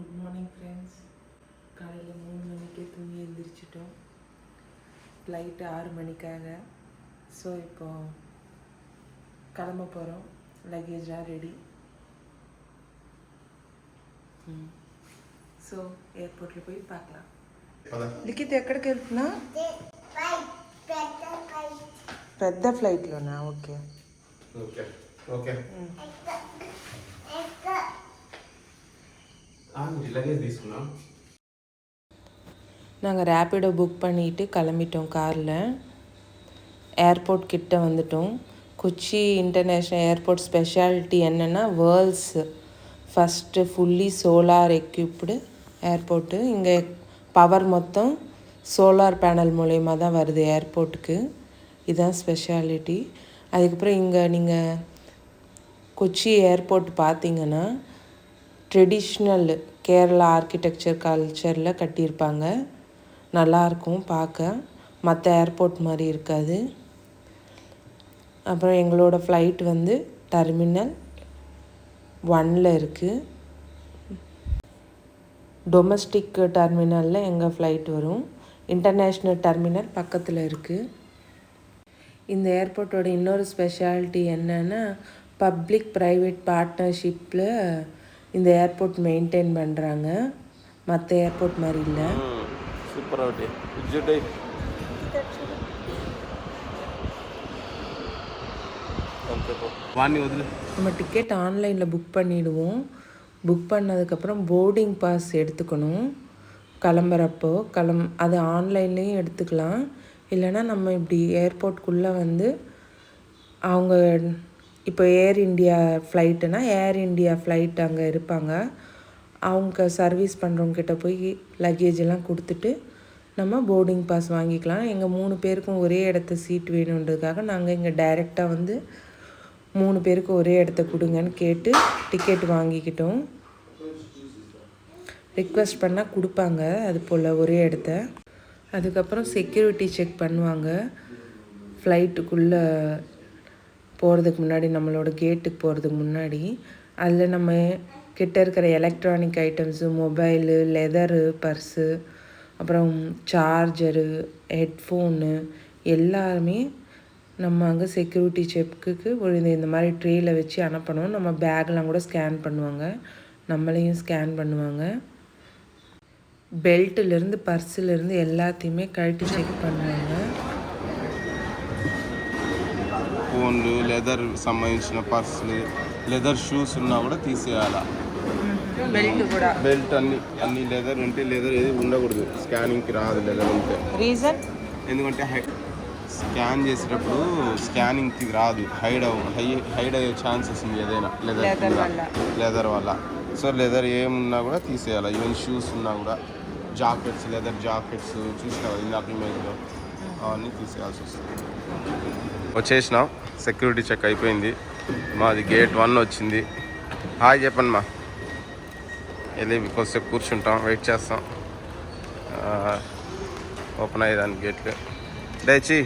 Good morning friends. காலையில் 3 மணிக்கே தூங்கி எழுந்திரிச்சிட்டோம். ஃப்ளைட்டு 6 மணிக்காக. ஸோ இப்போது கிளம்ப போகிறோம். லக்கேஜாக ரெடி. సో ఎయిర్పోర్ట్లో పోయి பார்க்கலாம். లిఖిత్ ఎక్కడికి వెళ్తున్నా? పెద్ద ఫ్లైట్లోనా? Okay okay okay. லக்கேஜ் తీసుకున్నాం. நாங்கள் ரேப்பிடோ புக் பண்ணிவிட்டு கிளம்பிட்டோம் காரில். ஏர்போர்ட் கிட்ட வந்துட்டோம். கொச்சி இன்டர்நேஷ்னல் ஏர்போர்ட் ஸ்பெஷாலிட்டி என்னென்னா world's first fully solar equipped airport. இங்கே பவர் மொத்தம் சோலார் பேனல் மூலயமா தான் வருது ஏர்போர்ட்டுக்கு. இதுதான் ஸ்பெஷாலிட்டி. அதுக்கப்புறம் இங்கே நீங்கள் கொச்சி ஏர்போர்ட் பார்த்தீங்கன்னா ட்ரெடிஷ்னல் கேரளா ஆர்கிடெக்சர் கல்ச்சரில் கட்டியிருப்பாங்க. நல்லாயிருக்கும் பார்க்க. மற்ற ஏர்போர்ட் மாதிரி இருக்காது. அப்புறம் எங்களோட ஃப்ளைட் வந்து டெர்மினல் 1ல் இருக்குது. டொமஸ்டிக் டெர்மினலில் எங்கள் ஃப்ளைட் வரும். இன்டர்நேஷ்னல் டெர்மினல் பக்கத்தில் இருக்குது. இந்த ஏர்போர்ட்டோட இன்னொரு ஸ்பெஷாலிட்டி என்னென்னா பப்ளிக் ப்ரைவேட் பார்ட்னர்ஷிப்பில் இந்த ஏர்போர்ட் மெயின்டைன் பண்ணுறாங்க. மற்ற ஏர்போர்ட் மாதிரி இல்லை. சூப்பராக நம்ம டிக்கெட் ஆன்லைனில் புக் பண்ணிவிடுவோம். புக் பண்ணதுக்கப்புறம் போர்டிங் பாஸ் எடுத்துக்கணும். கிளம்புறப்போ அது ஆன்லைன்லேயும் எடுத்துக்கலாம். இல்லைனா நம்ம இப்படி ஏர்போர்ட்குள்ளே வந்து அவங்க இப்போ ஏர் இண்டியா ஃப்ளைட்டுனா ஏர் இண்டியா ஃப்ளைட் அங்கே இருப்பாங்க. அவங்க சர்வீஸ் பண்ணுறவங்கக்கிட்ட போய் லக்கேஜெல்லாம் கொடுத்துட்டு நம்ம போர்டிங் பாஸ் வாங்கிக்கலாம். எங்கள் 3 பேருக்கும் ஒரே இடத்த சீட் வேணுன்றதுக்காக நாங்கள் இங்கே டைரெக்டாக வந்து 3 பேருக்கு ஒரே இடத்த கொடுங்கன்னு கேட்டு டிக்கெட் வாங்கிக்கிட்டோம். ரிக்வெஸ்ட் பண்ணால் கொடுப்பாங்க அது போல் ஒரே இடத்த. அதுக்கப்புறம் செக்யூரிட்டி செக் பண்ணுவாங்க. ஃப்ளைட்டுக்குள்ளே போகிறதுக்கு முன்னாடி, நம்மளோட கேட்டுக்கு போகிறதுக்கு முன்னாடி. அதில் நம்ம கிட்ட இருக்கிற electronic items, mobile, leather purse, அப்புறம் சார்ஜரு, ஹெட்ஃபோனு எல்லாருமே நம்ம அங்கே செக்யூரிட்டி செக்குக்கு ஒரு இந்த மாதிரி ட்ரேயில் வச்சு அனுப்பணும். நம்ம பேக்லாம் கூட ஸ்கேன் பண்ணுவாங்க. நம்மளையும் ஸ்கேன் பண்ணுவாங்க. பெல்ட்டிலேருந்து பர்ஸுலேருந்து எல்லாத்தையுமே கழட்டி செக் பண்ணுவாங்க. ఫోన్లు, లెదర్ సంబంధించిన పర్సులు, లెదర్ షూస్ ఉన్నా కూడా తీసేయాలా. బెల్ట్ అన్ని లెదర్ ఉంటే లెదర్ ఏది ఉండకూడదు. స్కానింగ్కి రాదు లెదర్ ఉంటే. రీజన్ ఎందుకంటే స్కాన్ చేసేటప్పుడు స్కానింగ్కి రాదు. హైడ్ అయ్యే ఛాన్సెస్ ఉంది ఏదైనా లెదర్ వల్ల. సో లెదర్ ఏమున్నా కూడా తీసేయాలి. ఈవెన్ షూస్ ఉన్నా కూడా జాకెట్స్, లెదర్ జాకెట్స్ చూసినా ఇందాక ఇమేజ్లో అవన్నీ తీసేయాల్సి వస్తుంది. వచ్చేసినాం. సెక్యూరిటీ చెక్ అయిపోయింది. మాది గేట్ 1 వచ్చింది. హాయ్ చెప్పండి మా. వెళ్ళి కొద్దిసేపు కూర్చుంటాం, వెయిట్ చేస్తాం. ఓపెన్ అయ్యేదాన్ని గేట్లు. దయచి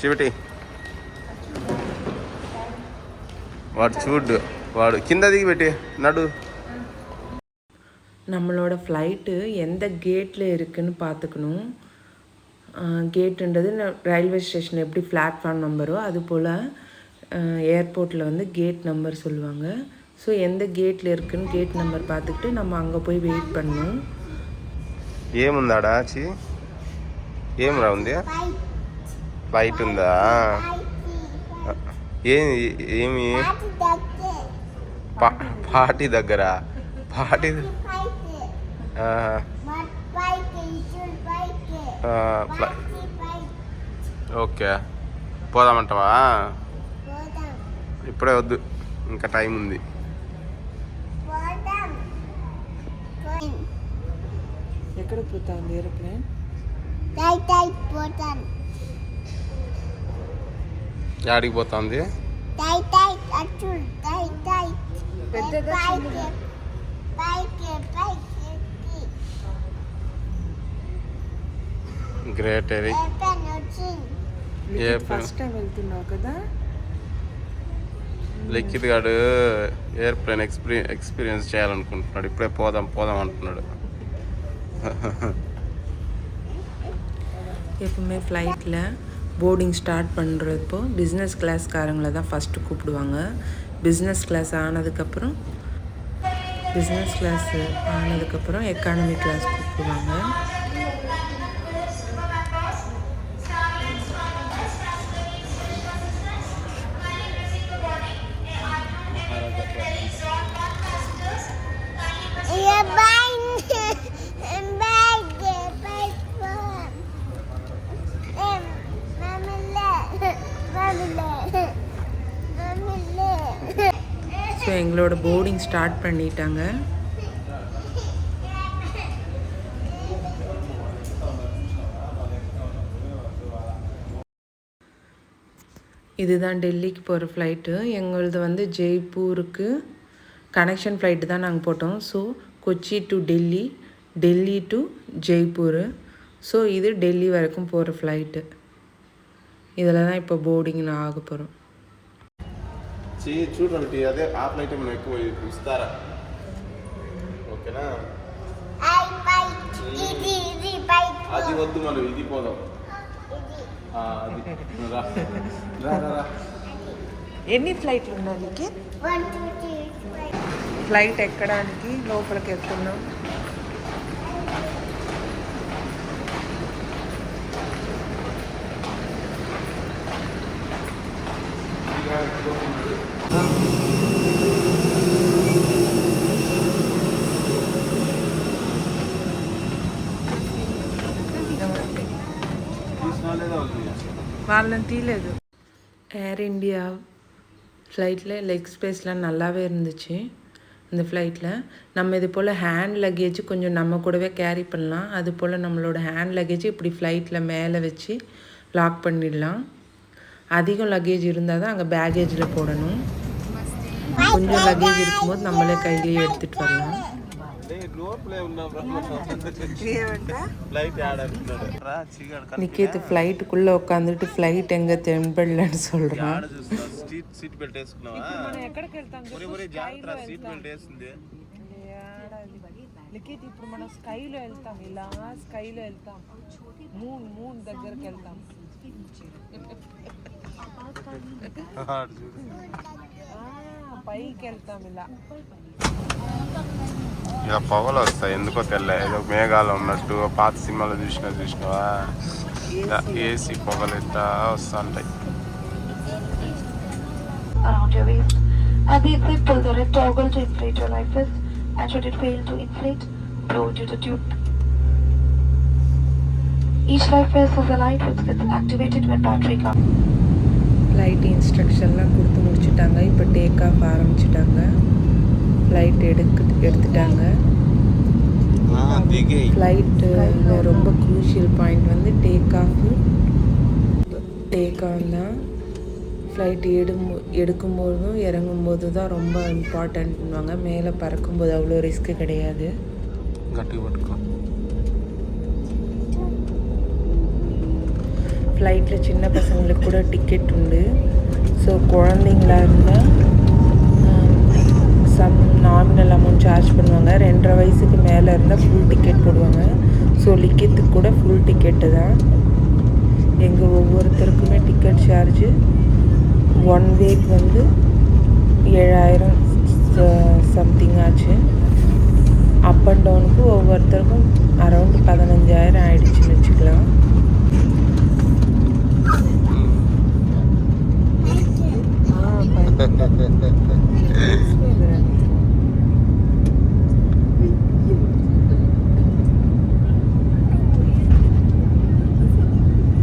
చివిటి వాడు చూడు, వాడు కింద దిగి పెట్టి నడు. நம்மளோட ஃப்ளைட்டு எந்த கேட்டில் இருக்குதுன்னு பார்த்துக்கணும். கேட்டுன்றது ரயில்வே ஸ்டேஷன் எப்படி பிளாட்ஃபார்ம் நம்பரோ அது போல் ஏர்போர்ட்டில் வந்து கேட் நம்பர் சொல்லுவாங்க. ஸோ எந்த கேட்டில் இருக்குதுன்னு கேட் நம்பர் பார்த்துக்கிட்டு நம்ம அங்கே போய் வெயிட் பண்ணணும். ఏముందాడా ఏం రా ఉంది? ఫ్లైట్ ఉందా? ఏమి పార్టీ దగ్గర? పార్టీ ఓకే పోదామంటావా? ఇప్పుడే వద్దు, ఇంకా టైం ఉంది. ఎక్కడికి పోతాను ఏరోప్లేన్? యాడికి పోతుంది? Great Eric. ఫస్ట్ టైం వెళ్తున్నావు కదా? లిఖిత్ గాడు ఎయిర్ప్లేన్ ఎక్స్పీరియన్స్ చేయాలనుకుంటున్నాడు. ఇప్పుడే పోదాం అంటున్నాడు. எப்பவுமே ஃப்ளைட்டில் போர்டிங் ஸ்டார்ட் பண்ணுறப்போ பிஸ்னஸ் கிளாஸ்காரங்களை தான் ஃபஸ்ட்டு கூப்பிடுவாங்க. பிஸ்னஸ் கிளாஸ் ஆனதுக்கப்புறம் எக்கானமி கிளாஸ் கூப்பிடுவாங்க. ஸோ எங்களோட போர்டிங் ஸ்டார்ட் பண்ணிட்டாங்க. இதுதான் டெல்லிக்கு போகிற ஃப்ளைட்டு. எங்களது வந்து ஜெய்ப்பூருக்கு கனெக்ஷன் ஃப்ளைட்டு தான் நாங்கள் போட்டோம். So Kochi to Delhi, Delhi to Jaipur. So இது டெல்லி வரைக்கும் போகிற ஃப்ளைட்டு. இதில் தான் இப்போ போர்டிங் நான் ஆக போகிறோம். చూడండి అదే ఆ ఫ్లైట్ మనం ఎక్కువ ఇస్తారా? ఓకేనా? అది వద్దు, మనం ఇది పోదాం. ఎన్ని ఫ్లైట్లు ఉన్నాయి? ఫ్లైట్ ఎక్కడానికి లోపలికి వెళ్తున్నాం. వాళ్ళని తీయలేదు. ஏர் இண்டியா ஃப்ளைட்டில் லெக் ஸ்பேஸ்லாம் நல்லாவே இருந்துச்சு. இந்த ஃப்ளைட்டில் நம்ம இது போல் ஹேண்ட் லக்கேஜ் கொஞ்சம் நம்ம கூடவே கேரி பண்ணலாம். அது போல் நம்மளோட ஹேண்ட் லக்கேஜ் இப்படி ஃப்ளைட்டில் மேலே வச்சு லாக் பண்ணிடலாம். அதிகம் லக்கேஜ் இருந்தால் தான் அங்கே பேகேஜில் போடணும். கொஞ்சம் லக்கேஜ் இருக்கும்போது நம்மளே கையிலேயே எடுத்துகிட்டு வரலாம். நிக்கேத்து ஃப்ளைட்டுக்குள்ளே உட்காந்துட்டு ஃப்ளைட் எங்கே தென்படலன்னு சொல்கிறான். సీట్ బెల్ట్ వేసుకున్నావా? సీట్ బెల్ట్ వేసింది. ఇప్పుడు మనం స్కైలో వెళ్తాం, ఇలా స్కైలో వెళ్తాం, మూన్ దగ్గరికి వెళ్తాం. పైకి వెళ్తాం ఇలా. ఇలా పొగలు వస్తాయి ఎందుకో తెల్ల, ఏదో మేఘాలు ఉన్నట్టు. పాత సినిమాలో చూసినావా? ఏసీ పొగలు ఎట్లా వస్తూ ఉంటాయి. Around your waist. At the exit, pull the red toggle to inflate your life vest, and should it fail to inflate, blow into the tube. Each life vest has a light which gets activated when battery comes. Flight இன்ஸ்ட்ரக்ஷன்லாம் கொடுத்து முடிச்சுட்டாங்க. இப்போ take off ஆரம்பிச்சிட்டாங்க. Flight எடுத்துட்டாங்க. ஃப்ளைட்டில் ரொம்ப crucial point வந்து take on தான். ஃப்ளைட் எடுக்கும்போதும் இறங்கும்போது தான் ரொம்ப இம்பார்ட்டன்ட்னுவாங்க. மேலே பறக்கும்போது அவ்வளோ ரிஸ்க்கு கிடையாது. ஃப்ளைட்டில் சின்ன பசங்களுக்கு கூட டிக்கெட் உண்டு. ஸோ குழந்தைங்களா இருந்தால் சம் நாமினல் அமௌண்ட் சார்ஜ் பண்ணுவாங்க. 2.5 வயசுக்கு மேலே இருந்தால் ஃபுல் டிக்கெட் போடுவாங்க. ஸோ லிக்கத்துக்கு கூட ஃபுல் டிக்கெட்டு தான். எங்கள் ஒவ்வொருத்தருக்குமே டிக்கெட் சார்ஜு 1 வேக்கு வந்து 7,000 சம்திங் ஆச்சு. அப் அண்ட் டவுனுக்கு ஒவ்வொருத்தருக்கும் அரௌண்ட் 15,000 ஆயிடுச்சுன்னு வச்சுக்கலாம்.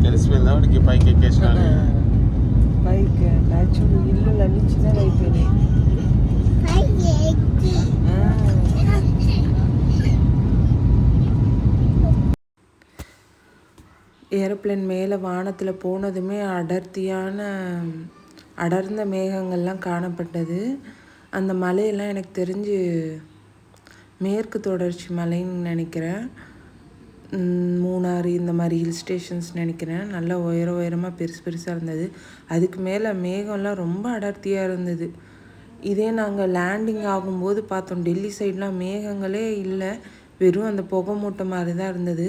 తెలిసిపోయిందా వాడికి పైకి ఎక్కేసిన? పైకి యాక్చువల్లీ ఇల్లు అన్నీ చిన్నగా అయిపోయినాయి. ஏரோப்ளேன் மேலே வானத்தில் போனதுமே அடர்ந்த மேகங்கள்லாம் காணப்பட்டது. அந்த மலையெல்லாம் எனக்கு தெரிஞ்சு மேற்கு தொடர்ச்சி மலைன்னு நினைக்கிறேன். மூணாறு இந்த மாதிரி ஹில் ஸ்டேஷன்ஸ் நினைக்கிறேன். நல்லா உயரமாக பெருசாக இருந்தது. அதுக்கு மேலே மேகம்லாம் ரொம்ப அடர்த்தியாக இருந்தது. இதே நாங்கள் லேண்டிங் ஆகும்போது பார்த்தோம், டெல்லி சைட்லாம் மேகங்களே இல்லை, வெறும் அந்த புகை மூட்டை மாதிரி தான் இருந்தது.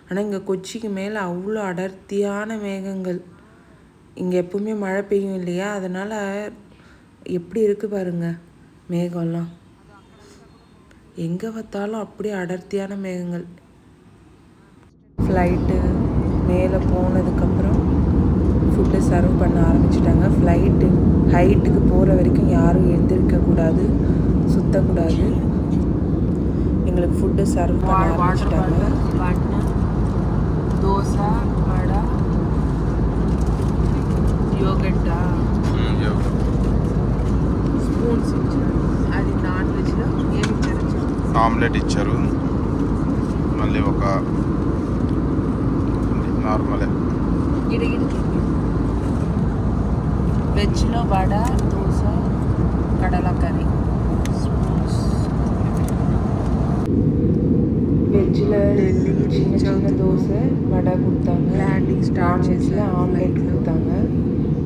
ஆனால் இங்கே கொச்சிக்கு மேலே அவ்வளோ அடர்த்தியான மேகங்கள். இங்கே எப்பவுமே மழை பெய்யும் இல்லையா, அதனால் எப்படி இருக்குது பாருங்கள் மேகம்லாம். எங்கே பார்த்தாலும் அப்படியே அடர்த்தியான மேகங்கள். ஃப்ளைட்டு மேலே போனதுக்கப்புறம் ஃபுட்டு சர்வ் பண்ண ஆரம்பிச்சிட்டாங்க. ஃப்ளைட்டு ஹைட்டுக்கு போகிற வரைக்கும் யாரும் எழுந்திருக்கக்கூடாது, சுற்றக்கூடாது. எங்களுக்கு ஃபுட்டு சர்வ் பண்ண ஆரம்பிச்சிட்டாங்க. தோசை, வடை, యోగట్టా, స్పూన్స్ ఇచ్చారు. అది నాన్ వెజ్లో ఏమి ఇచ్చారు? ఆమ్లెట్ ఇచ్చారు, మళ్ళీ ఒక నార్మలే వెజ్లో వడ, దోశ, கடலைக்கறி. வெஜ்ஜில் சின்ன தோசை, வடை கொடுத்தாங்க. லேண்டிங் ஸ்டார்ட் வெஜ்ஜில் ஆம்லெட் கொடுத்தாங்க.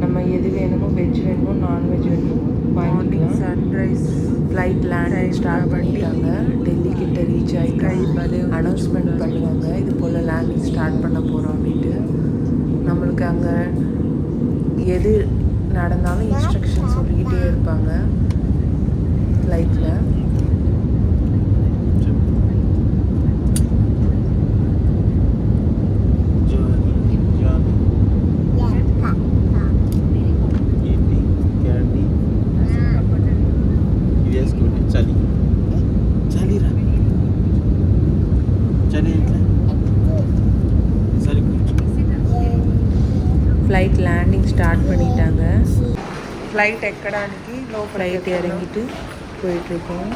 நம்ம எது வேணுமோ, வெஜ் வேணுமோ நான்வெஜ் வேணுமோ வாங்கிக்கலாம். சன்ரைஸ் ஃப்ளைட் லேண்டிங் ஸ்டார்ட் பண்ணிட்டாங்க. டெல்லி கிட்ட ரீச் ஆகிட்டு அனௌன்ஸ்மெண்ட் பண்ணுவாங்க, இது போல் லேண்டிங் ஸ்டார்ட் பண்ண போகிறோம் அப்படின்ட்டு. நம்மளுக்கு அங்கே எது நடந்தாலும் இன்ஸ்ட்ரக்ஷன் சொல்லிக்கிட்டே இருப்பாங்க ஃப்ளைட்டில். ஃப்ளைட் லேண்டிங் ஸ்டார்ட் பண்ணிட்டாங்க. ஃப்ளைட் எக்கடானிக்கு ஃப்ளைட் இறங்கிட்டு போயிட்டுருக்கோம்.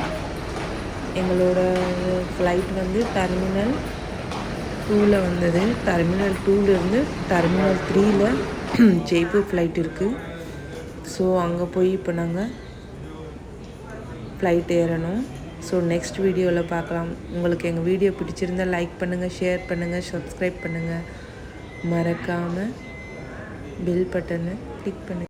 எங்களோட ஃப்ளைட் வந்து டெர்மினல் 2ல் வந்தது. டெர்மினல் 2லேருந்து டெர்மினல் 3ல் ஜெய்ப்பூர் ஃப்ளைட் இருக்குது. ஸோ அங்கே போய் இப்போ நாங்கள் ஃப்ளைட் ஏறணும். ஸோ நெக்ஸ்ட் வீடியோவில் பார்க்கலாம். உங்களுக்கு எங்கள் வீடியோ பிடிச்சிருந்தால் லைக் பண்ணுங்கள், ஷேர் பண்ணுங்கள், சப்ஸ்கிரைப் பண்ணுங்கள். மறக்காமல் பெல் பட்டனை கிளிக் பண்ணுங்கள்.